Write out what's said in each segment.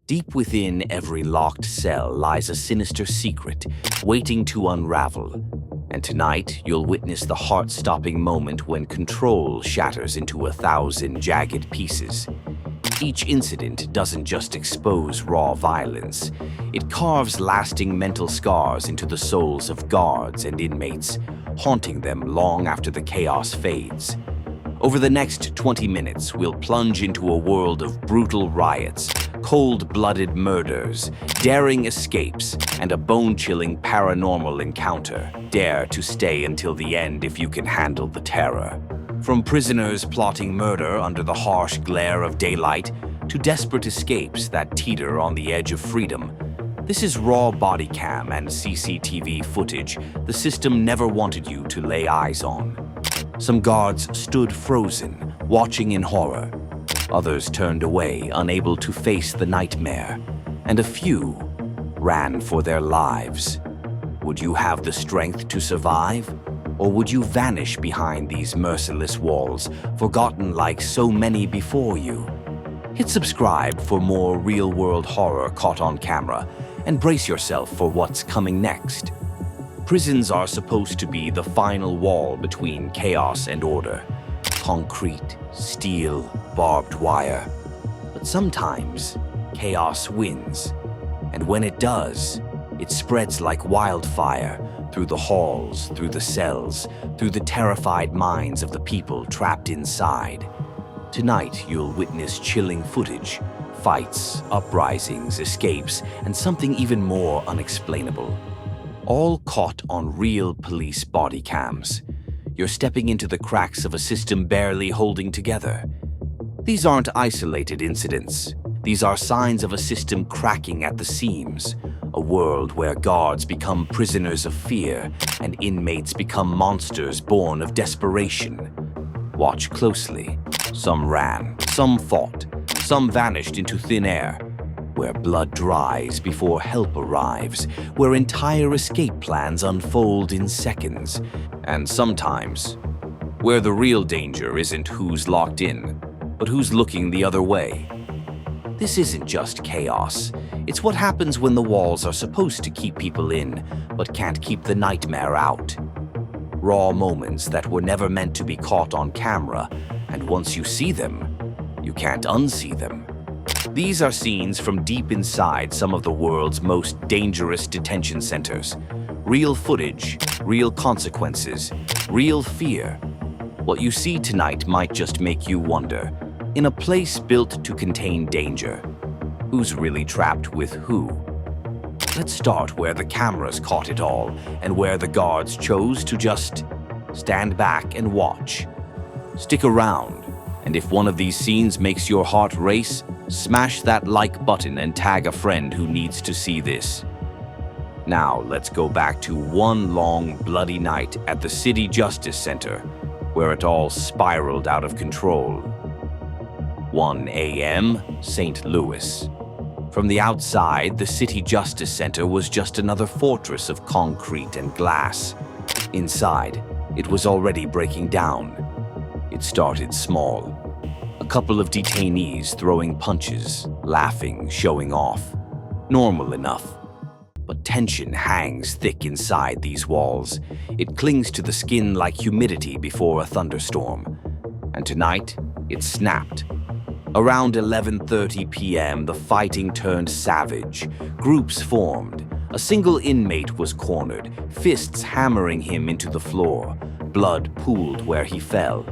Deep within every locked cell lies a sinister secret, waiting to unravel. And tonight, you'll witness the heart-stopping moment when control shatters into 1,000 jagged pieces. Each incident doesn't just expose raw violence. It carves lasting mental scars into the souls of guards and inmates, haunting them long after the chaos fades. Over the next 20 minutes, we'll plunge into a world of brutal riots, cold-blooded murders, daring escapes, and a bone-chilling paranormal encounter. Dare to stay until the end if you can handle the terror. From prisoners plotting murder under the harsh glare of daylight to desperate escapes that teeter on the edge of freedom, this is raw body cam and CCTV footage the system never wanted you to lay eyes on. Some guards stood frozen, watching in horror. Others turned away, unable to face the nightmare. And a few ran for their lives. Would you have the strength to survive? Or would you vanish behind these merciless walls, forgotten like so many before you? Hit subscribe for more real-world horror caught on camera, and brace yourself for what's coming next. Prisons are supposed to be the final wall between chaos and order. Concrete, steel, barbed wire. But sometimes, chaos wins. And when it does, it spreads like wildfire through the halls, through the cells, through the terrified minds of the people trapped inside. Tonight, you'll witness chilling footage, fights, uprisings, escapes, and something even more unexplainable. All caught on real police body cams. You're stepping into the cracks of a system barely holding together. These aren't isolated incidents. These are signs of a system cracking at the seams. A world where guards become prisoners of fear and inmates become monsters born of desperation. Watch closely. Some ran, some fought, some vanished into thin air. Where blood dries before help arrives, where entire escape plans unfold in seconds, and sometimes where the real danger isn't who's locked in, but who's looking the other way. This isn't just chaos. It's what happens when the walls are supposed to keep people in, but can't keep the nightmare out. Raw moments that were never meant to be caught on camera, and once you see them, you can't unsee them. These are scenes from deep inside some of the world's most dangerous detention centers. Real footage, real consequences, real fear. What you see tonight might just make you wonder, in a place built to contain danger, who's really trapped with who? Let's start where the cameras caught it all and where the guards chose to just stand back and watch. Stick around, and if one of these scenes makes your heart race, smash that like button and tag a friend who needs to see this. Now let's go back to one long, bloody night at the City Justice Center, where it all spiraled out of control. 1 a.m., St. Louis. From the outside, the City Justice Center was just another fortress of concrete and glass. Inside, it was already breaking down. It started small. A couple of detainees throwing punches, laughing, showing off. Normal enough. But tension hangs thick inside these walls. It clings to the skin like humidity before a thunderstorm. And tonight, it snapped. Around 11:30 p.m., the fighting turned savage. Groups formed. A single inmate was cornered, fists hammering him into the floor. Blood pooled where he fell.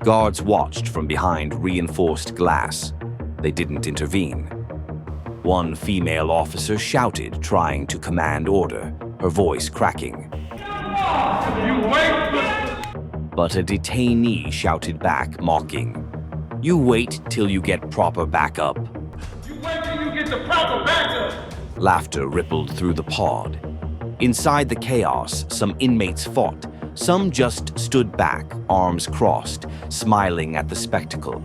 Guards watched from behind reinforced glass. They didn't intervene. One female officer shouted, trying to command order, her voice cracking. But a detainee shouted back, mocking, "You wait till you get proper backup." You wait till you get the proper backup. Laughter rippled through the pod. Inside the chaos, some inmates fought. Some just stood back, arms crossed, smiling at the spectacle.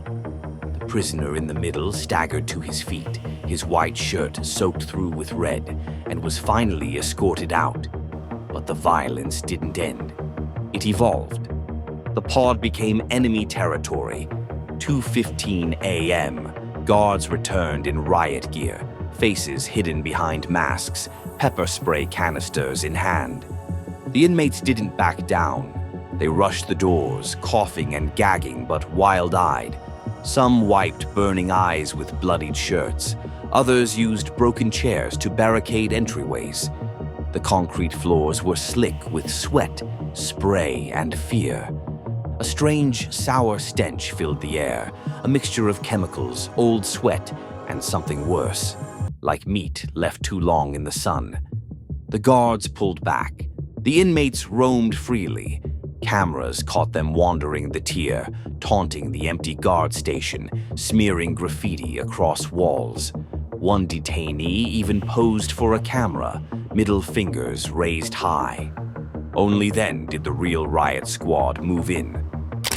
The prisoner in the middle staggered to his feet, his white shirt soaked through with red, and was finally escorted out. But the violence didn't end. It evolved. The pod became enemy territory. 2:15 a.m., guards returned in riot gear, faces hidden behind masks, pepper spray canisters in hand. The inmates didn't back down. They rushed the doors, coughing and gagging but wild-eyed. Some wiped burning eyes with bloodied shirts. Others used broken chairs to barricade entryways. The concrete floors were slick with sweat, spray, and fear. A strange, sour stench filled the air, a mixture of chemicals, old sweat, and something worse, like meat left too long in the sun. The guards pulled back. The inmates roamed freely. Cameras caught them wandering the tier, taunting the empty guard station, smearing graffiti across walls. One detainee even posed for a camera, middle fingers raised high. Only then did the real riot squad move in.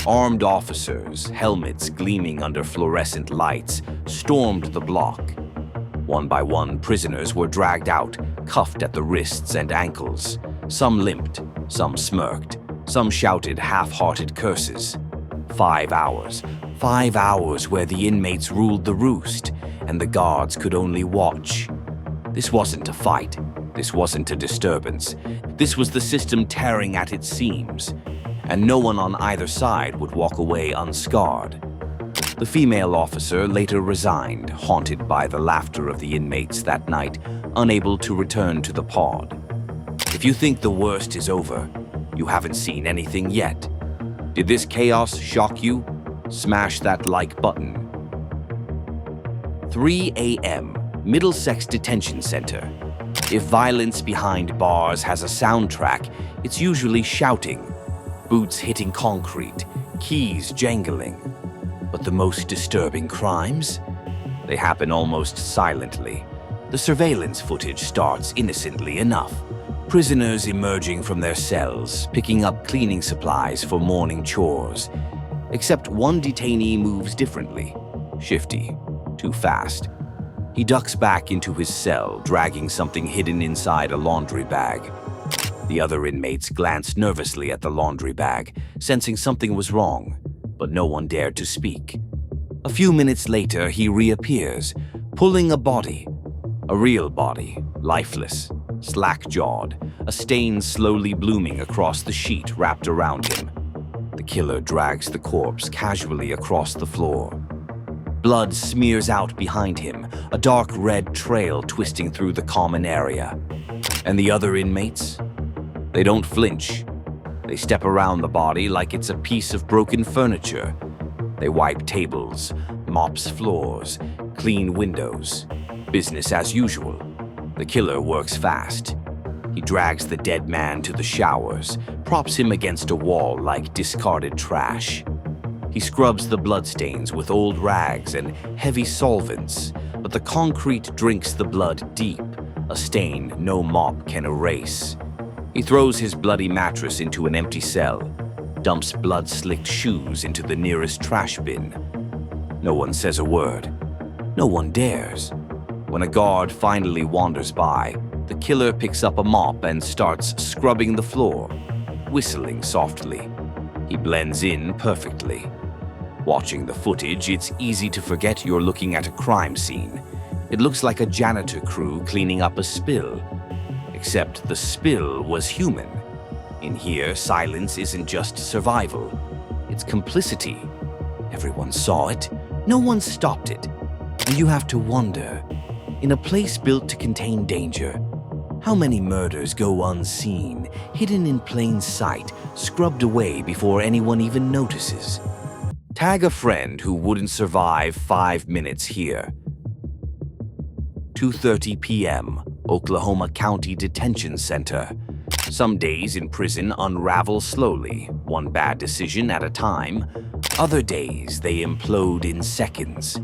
Armed officers, helmets gleaming under fluorescent lights, stormed the block. One by one, prisoners were dragged out, cuffed at the wrists and ankles. Some limped, some smirked, some shouted half-hearted curses. 5 hours. 5 hours where the inmates ruled the roost, and the guards could only watch. This wasn't a fight. This wasn't a disturbance. This was the system tearing at its seams, and no one on either side would walk away unscarred. The female officer later resigned, haunted by the laughter of the inmates that night, unable to return to the pod. If you think the worst is over, you haven't seen anything yet. Did this chaos shock you? Smash that like button. 3 a.m. Middlesex Detention Center. If violence behind bars has a soundtrack, it's usually shouting, boots hitting concrete, keys jangling. But the most disturbing crimes? They happen almost silently. The surveillance footage starts innocently enough. Prisoners emerging from their cells, picking up cleaning supplies for morning chores. Except one detainee moves differently. Shifty. Too fast. He ducks back into his cell, dragging something hidden inside a laundry bag. The other inmates glanced nervously at the laundry bag, sensing something was wrong, but no one dared to speak. A few minutes later, he reappears, pulling a body. A real body, lifeless, slack-jawed, a stain slowly blooming across the sheet wrapped around him. The killer drags the corpse casually across the floor. Blood smears out behind him, a dark red trail twisting through the common area. And the other inmates? They don't flinch. They step around the body like it's a piece of broken furniture. They wipe tables, mops floors, clean windows. Business as usual. The killer works fast. He drags the dead man to the showers, props him against a wall like discarded trash. He scrubs the bloodstains with old rags and heavy solvents, but the concrete drinks the blood deep, a stain no mop can erase. He throws his bloody mattress into an empty cell, dumps blood-slicked shoes into the nearest trash bin. No one says a word. No one dares. When a guard finally wanders by, the killer picks up a mop and starts scrubbing the floor, whistling softly. He blends in perfectly. Watching the footage, it's easy to forget you're looking at a crime scene. It looks like a janitor crew cleaning up a spill. Except the spill was human. In here, silence isn't just survival. It's complicity. Everyone saw it. No one stopped it. And you have to wonder, in a place built to contain danger, how many murders go unseen, hidden in plain sight, scrubbed away before anyone even notices? Tag a friend who wouldn't survive 5 minutes here. 2:30 p.m., Oklahoma County Detention Center. Some days in prison unravel slowly, one bad decision at a time. Other days, they implode in seconds.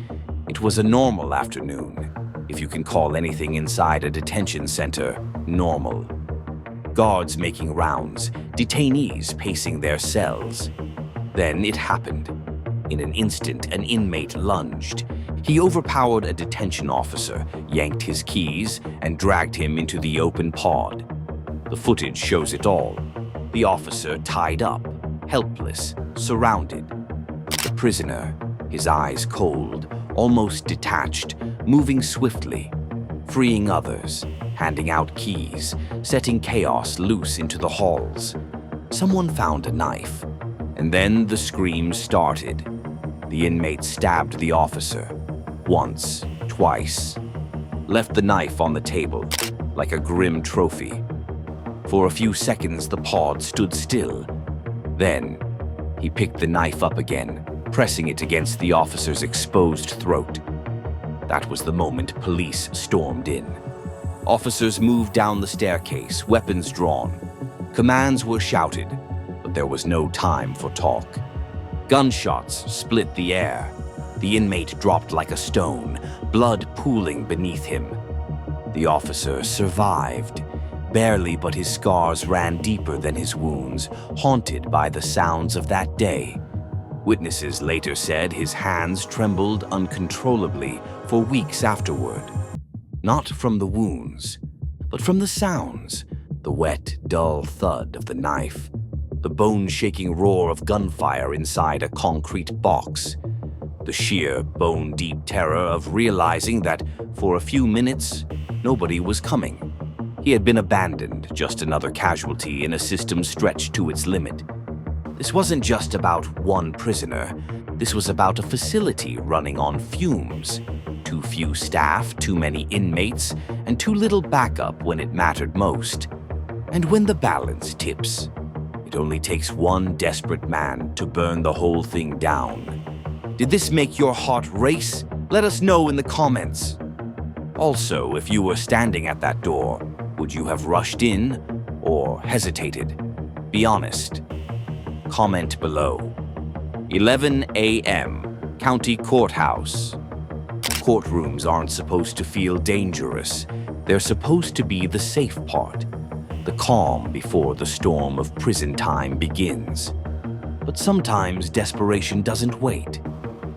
It was a normal afternoon, if you can call anything inside a detention center normal. Guards making rounds, detainees pacing their cells. Then it happened. In an instant, an inmate lunged. He overpowered a detention officer, yanked his keys, and dragged him into the open pod. The footage shows it all. The officer tied up, helpless, surrounded. The prisoner, his eyes cold, almost detached, moving swiftly. freeing others, handing out keys, setting chaos loose into the halls. Someone found a knife, and then the screams started. The inmate stabbed the officer, once, twice, left the knife on the table, like a grim trophy. For a few seconds, the pod stood still. Then, he picked the knife up again, pressing it against the officer's exposed throat. That was the moment police stormed in. Officers moved down the staircase, weapons drawn. Commands were shouted, but there was no time for talk. Gunshots split the air. The inmate dropped like a stone, blood pooling beneath him. The officer survived. Barely, but his scars ran deeper than his wounds, haunted by the sounds of that day. Witnesses later said his hands trembled uncontrollably for weeks afterward. Not from the wounds, but from the sounds. The wet, dull thud of the knife. The bone-shaking roar of gunfire inside a concrete box. The sheer, bone-deep terror of realizing that, for a few minutes, nobody was coming. He had been abandoned, just another casualty in a system stretched to its limit. This wasn't just about one prisoner. This was about a facility running on fumes. Too few staff, too many inmates, and too little backup when it mattered most. And when the balance tips, it only takes one desperate man to burn the whole thing down. Did this make your heart race? Let us know in the comments. Also, if you were standing at that door, would you have rushed in or hesitated? Be honest. Comment below. 11 a.m. County Courthouse. Courtrooms aren't supposed to feel dangerous. They're supposed to be the safe part, the calm before the storm of prison time begins. But sometimes desperation doesn't wait.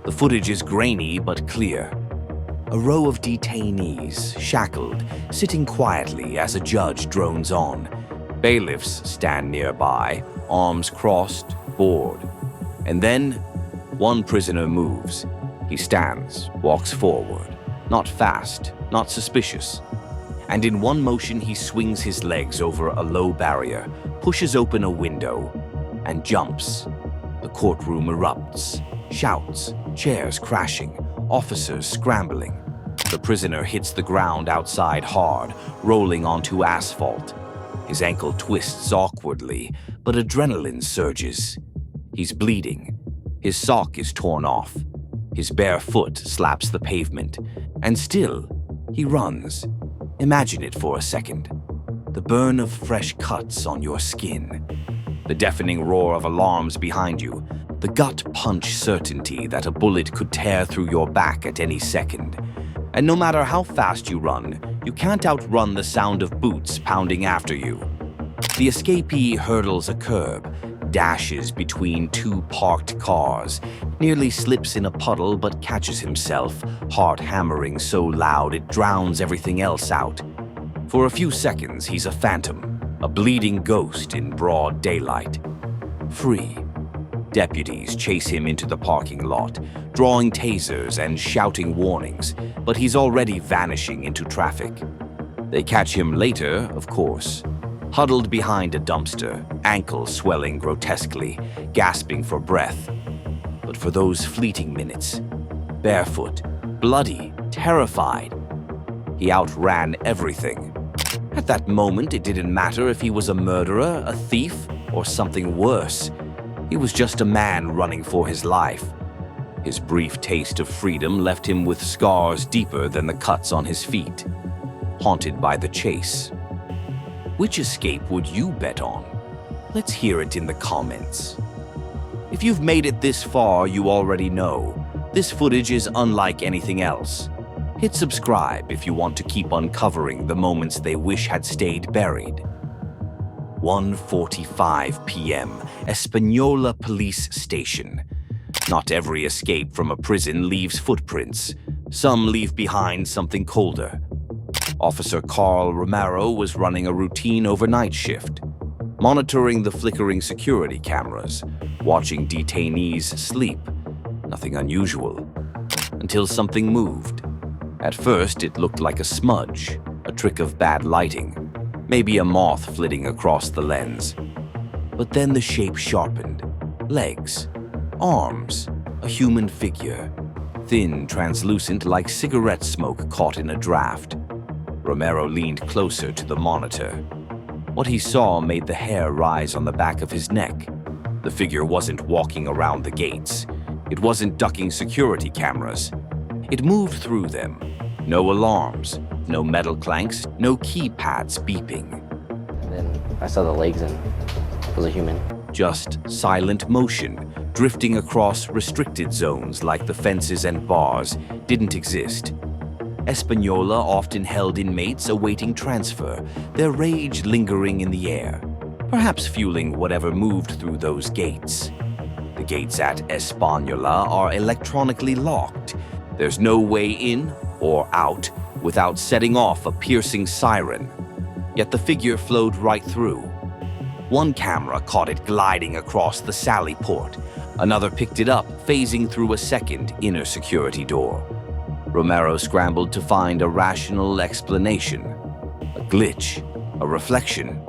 The footage is grainy but clear. A row of detainees, shackled, sitting quietly as a judge drones on. Bailiffs stand nearby, arms crossed, bored. And then, one prisoner moves. He stands, walks forward. Not fast, not suspicious. And in one motion he swings his legs over a low barrier, pushes open a window, and jumps. The courtroom erupts. Shouts, chairs crashing, officers scrambling. The prisoner hits the ground outside hard, rolling onto asphalt. His ankle twists awkwardly, but adrenaline surges. He's bleeding. His sock is torn off. His bare foot slaps the pavement. And still, he runs. Imagine it for a second. The burn of fresh cuts on your skin. The deafening roar of alarms behind you. The gut punch certainty that a bullet could tear through your back at any second. And no matter how fast you run, you can't outrun the sound of boots pounding after you. The escapee hurdles a curb, dashes between two parked cars, nearly slips in a puddle but catches himself, heart hammering so loud it drowns everything else out. For a few seconds, he's a phantom, a bleeding ghost in broad daylight. Free. Deputies chase him into the parking lot, drawing tasers and shouting warnings, but he's already vanishing into traffic. They catch him later, of course, huddled behind a dumpster, ankles swelling grotesquely, gasping for breath. But for those fleeting minutes, barefoot, bloody, terrified, he outran everything. At that moment, it didn't matter if he was a murderer, a thief, or something worse. He was just a man running for his life. His brief taste of freedom left him with scars deeper than the cuts on his feet, haunted by the chase. Which escape would you bet on? Let's hear it in the comments. If you've made it this far, you already know. This footage is unlike anything else. Hit subscribe if you want to keep uncovering the moments they wish had stayed buried. 1:45 p.m. Espanola Police Station. Not every escape from a prison leaves footprints. Some leave behind something colder. Officer Carl Romero was running a routine overnight shift, monitoring the flickering security cameras, watching detainees sleep. Nothing unusual. Until something moved. At first, it looked like a smudge, a trick of bad lighting, maybe a moth flitting across the lens. But then the shape sharpened. Legs, arms, a human figure, thin, translucent like cigarette smoke caught in a draft. Romero leaned closer to the monitor. What he saw made the hair rise on the back of his neck. The figure wasn't walking around the gates. It wasn't ducking security cameras. It moved through them. No alarms, no metal clanks, no keypads beeping. And then I saw the legs and it was a human. Just silent motion, drifting across restricted zones like the fences and bars didn't exist. Espanola often held inmates awaiting transfer, their rage lingering in the air, perhaps fueling whatever moved through those gates. The gates at Espanola are electronically locked. There's no way in or out without setting off a piercing siren. Yet the figure flowed right through. One camera caught it gliding across the sally port. Another picked it up, phasing through a second inner security door. Romero scrambled to find a rational explanation. A glitch, a reflection,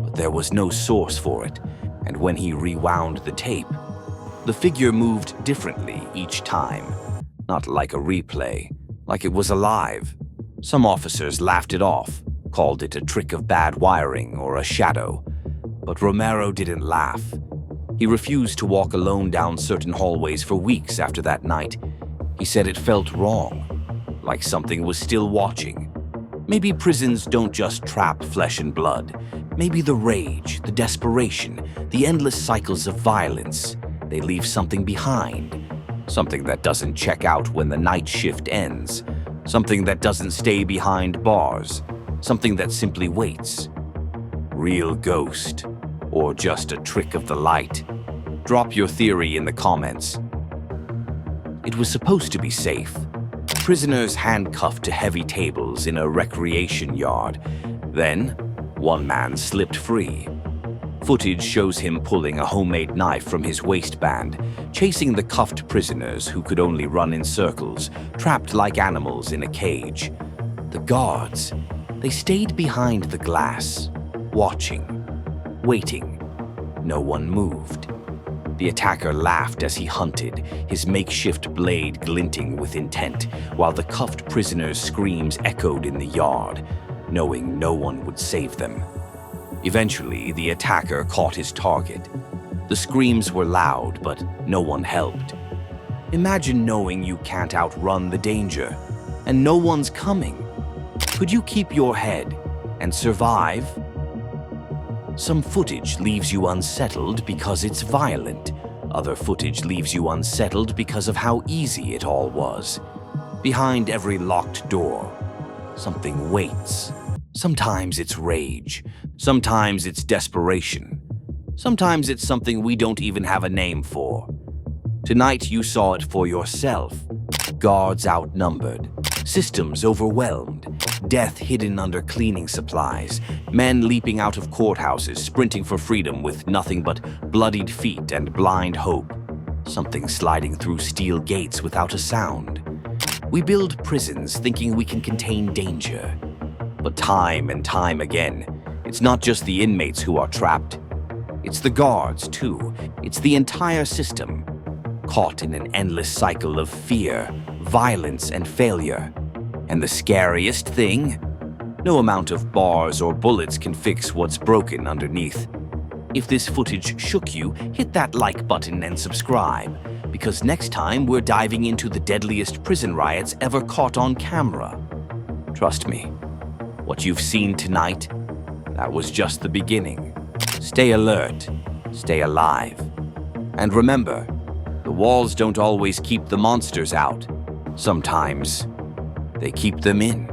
but there was no source for it. And when he rewound the tape, the figure moved differently each time. Not like a replay, like it was alive. Some officers laughed it off, called it a trick of bad wiring or a shadow. But Romero didn't laugh. He refused to walk alone down certain hallways for weeks after that night. He said it felt wrong, like something was still watching. Maybe prisons don't just trap flesh and blood. Maybe the rage, the desperation, the endless cycles of violence, they leave something behind. Something that doesn't check out when the night shift ends. Something that doesn't stay behind bars. Something that simply waits. Real ghost, or just a trick of the light? Drop your theory in the comments. It was supposed to be safe. Prisoners handcuffed to heavy tables in a recreation yard. Then, one man slipped free. Footage shows him pulling a homemade knife from his waistband, chasing the cuffed prisoners who could only run in circles, trapped like animals in a cage. The guards, they stayed behind the glass, watching, waiting. No one moved. The attacker laughed as he hunted, his makeshift blade glinting with intent, while the cuffed prisoners' screams echoed in the yard, knowing no one would save them. Eventually, the attacker caught his target. The screams were loud, but no one helped. Imagine knowing you can't outrun the danger, and no one's coming. Could you keep your head and survive? Some footage leaves you unsettled because it's violent. Other footage leaves you unsettled because of how easy it all was. Behind every locked door, something waits. Sometimes it's rage. Sometimes it's desperation. Sometimes it's something we don't even have a name for. Tonight you saw it for yourself. Guards outnumbered. Systems overwhelmed. Death hidden under cleaning supplies. Men leaping out of courthouses, sprinting for freedom with nothing but bloodied feet and blind hope. Something sliding through steel gates without a sound. We build prisons thinking we can contain danger. But time and time again, it's not just the inmates who are trapped. It's the guards, too. It's the entire system, caught in an endless cycle of fear, violence, and failure. And the scariest thing? No amount of bars or bullets can fix what's broken underneath. If this footage shook you, hit that like button and subscribe, because next time we're diving into the deadliest prison riots ever caught on camera. Trust me, what you've seen tonight, that was just the beginning. Stay alert, stay alive. And remember, the walls don't always keep the monsters out. Sometimes they keep them in.